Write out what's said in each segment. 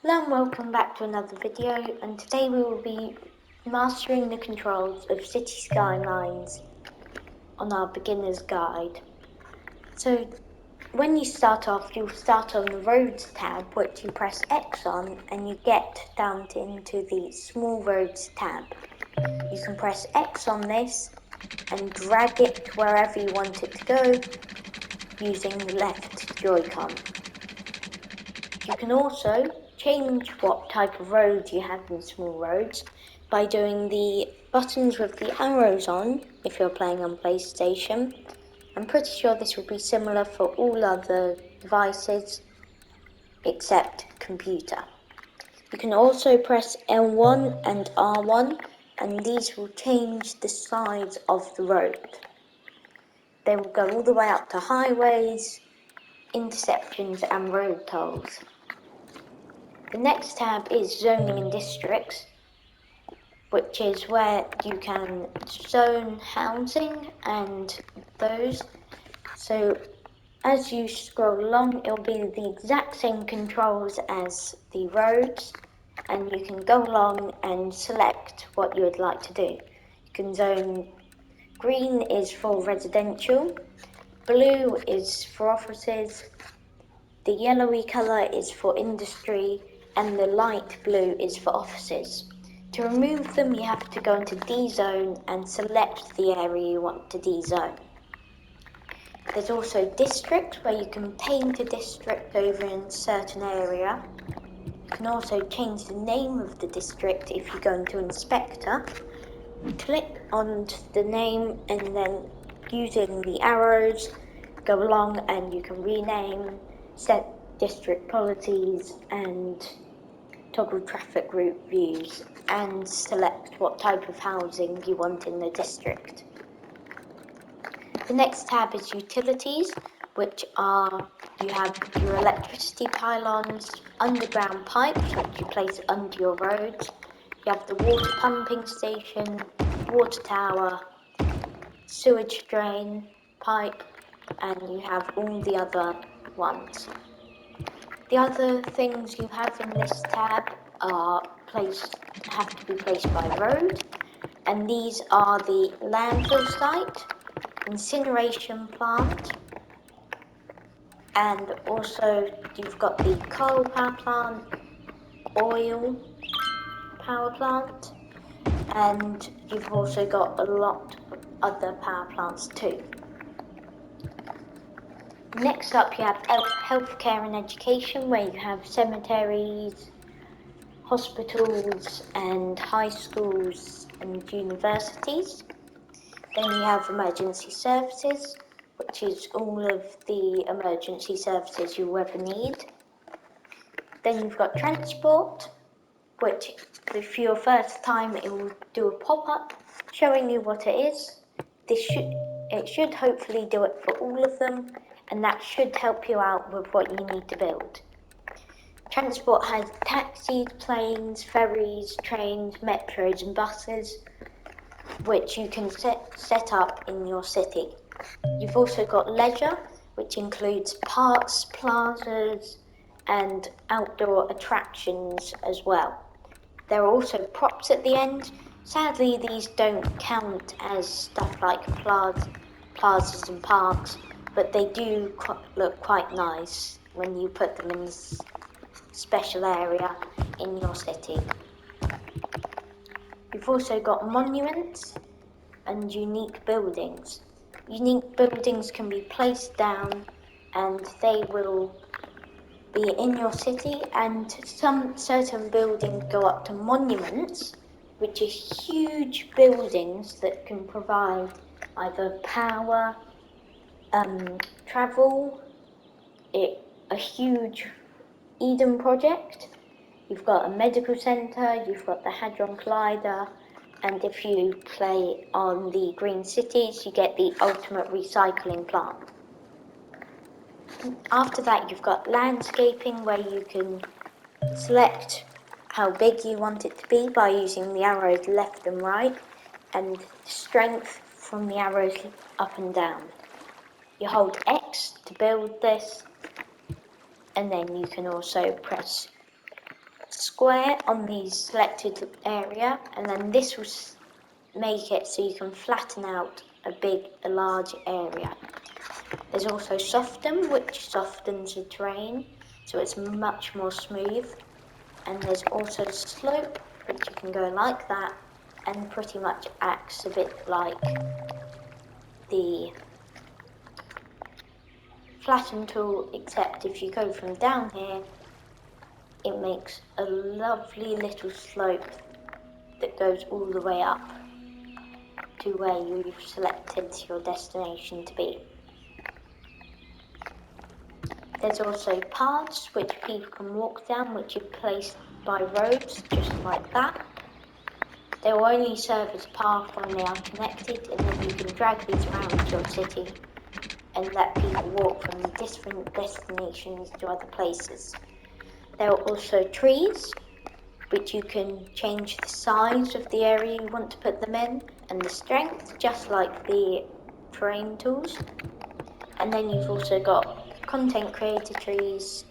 Hello and welcome back to another video, and today we will be mastering the controls of City Skylines on our beginner's guide. So when you start off, you'll start on the Roads tab, which you press X on and you get down into the Small Roads tab. You can press X on this and drag it wherever you want it to go using the left Joy-Con. You can also change what type of road you have in Small Roads by doing the buttons with the arrows on if you're playing on PlayStation. I'm pretty sure this will be similar for all other devices except computer. You can also press L1 and R1 and these will change the size of the road. They will go all the way up to highways, intersections and road tolls. The next tab is zoning and districts, which is where you can zone housing and those. So as you scroll along, it'll be the exact same controls as the roads, and you can go along and select what you would like to do. You can zone green is for residential, blue is for offices, the yellowy colour is for industry, and the light blue is for offices. To remove them, you have to go into D-Zone and select the area you want to D-Zone. There's also District, where you can paint a district over in a certain area. You can also change the name of the district if you go into Inspector. Click on the name and then using the arrows, go along and you can rename, set district policies and toggle traffic route views and select what type of housing you want in the district. The next tab is utilities, which are, you have your electricity pylons, underground pipes which you place under your roads, you have the water pumping station, water tower, sewage drain, pipe, and you have all the other ones. The other things you have in this tab have to be placed by road, and these are the landfill site, incineration plant, and also you've got the coal power plant, oil power plant, and you've also got a lot of other power plants too. Next up you have healthcare and education, where you have cemeteries, hospitals and high schools and universities. Then you have emergency services, which is all of the emergency services you'll ever need. Then you've got transport, which for your first time it will do a pop-up showing you what it is. It should hopefully do it for all of them, and that should help you out with what you need to build. Transport has taxis, planes, ferries, trains, metros and buses, which you can set up in your city. You've also got leisure, which includes parks, plazas and outdoor attractions as well. There are also props at the end. Sadly, these don't count as stuff like plazas and parks, but they do look quite nice when you put them in this special area in your city. You've also got monuments and unique buildings. Unique buildings can be placed down and they will be in your city, and some certain buildings go up to monuments, which are huge buildings that can provide either power, travel, a huge Eden project. You've got a medical centre, you've got the Hadron Collider, and if you play on the Green Cities, you get the ultimate recycling plant. After that, you've got landscaping, where you can select how big you want it to be by using the arrows left and right, and strength from the arrows up and down. You hold X to build this, and then you can also press square on the selected area, and then this will make it so you can flatten out a large area. There's also soften, which softens the terrain, so it's much more smooth. And there's also slope, which you can go like that, and pretty much acts a bit like the flatten tool, except if you go from down here, it makes a lovely little slope that goes all the way up to where you've selected your destination to be. There's also paths which people can walk down, which are placed by roads, just like that. They will only serve as a path when they are connected, and then you can drag these around your city and let people walk from different destinations to other places. There are also trees, which you can change the size of the area you want to put them in, and the strength, just like the terrain tools. And then you've also got content creator trees,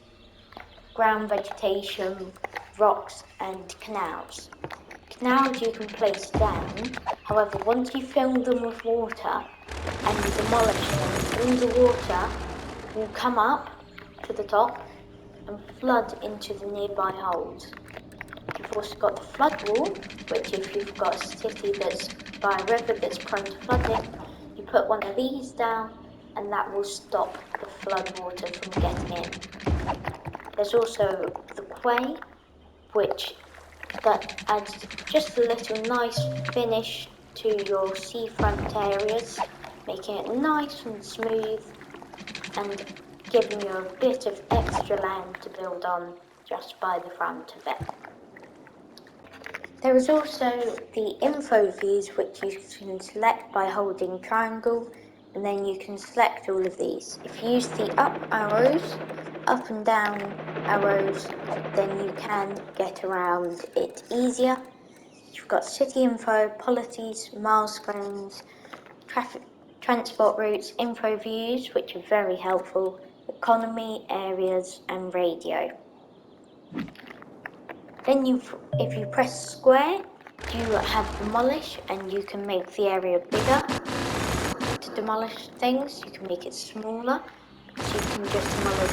ground vegetation, rocks, and canals. Canals you can place down, however, once you fill them with water and you demolish them, all the water will come up to the top and flood into the nearby holes. You've also got the flood wall, which if you've got a city that's by a river that's prone to flooding, you put one of these down and that will stop the flood water from getting in. There's also the quay, which that adds just a little nice finish to your seafront areas, making it nice and smooth and giving you a bit of extra land to build on just by the front of it. There is also the info views, which you can select by holding triangle, and then you can select all of these. If you use the up arrows, up and down arrows, then you can get around it easier. You've got city info, policies, milestones, traffic, transport routes, info views, which are very helpful, economy, areas, and radio. Then if you press square, you have demolish, and you can make the area bigger. To demolish things, you can make it smaller, so you can just demolish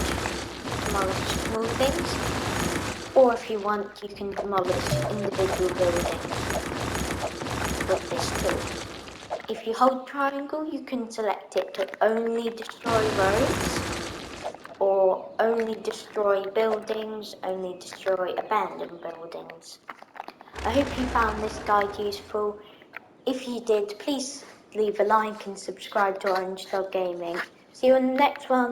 small things. Or if you want, you can demolish individual buildings with this tool. If you hold triangle, you can select it to only destroy roads, or only destroy buildings, only destroy abandoned buildings. I hope you found this guide useful. If you did, please leave a like and subscribe to Orange Dog Gaming. See you on the next one.